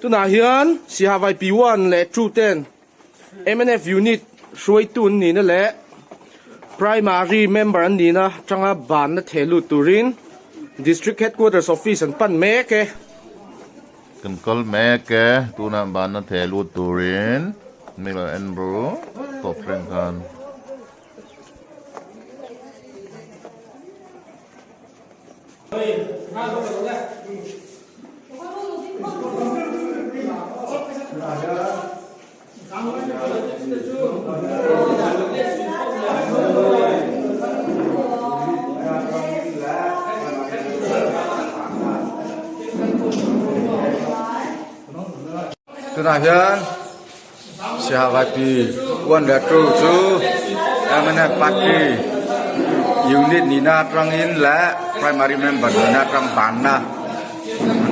tu na hian CHYP1 le True 10 MNF unit shuai tun ni na le primary member an ni na changa ban na thelu turin district headquarters office an pan me ke kan kol me ke tu na ban na thelu turin mila en bro top rank kan tu na hian CHYP1 le True chu MNF party unit ni na trang in la primary member ni na trang ban na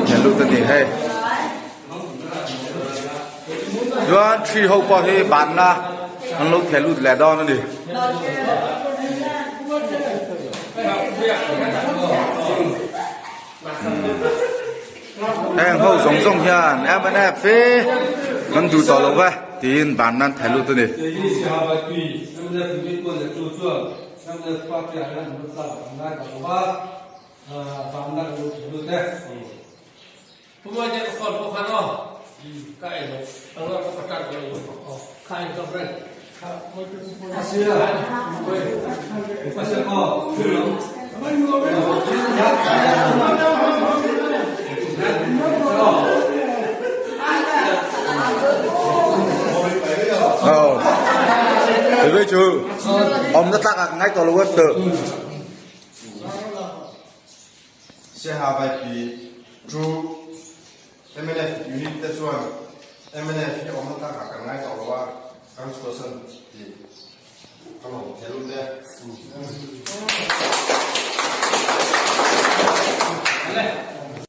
thelu ta ni he yuan thi ho pa he ban na an lo thelu le do na ni em hậu giống giống hiền em bên em phê ngân đủ tàu lâu vậy tiền bản năng thay luôn tôi đi từ đây chứ ông rất tắc ngay tàu lâu tự CHYP True MNF unit that's one MNF ông rất tắc ngay tàu lâu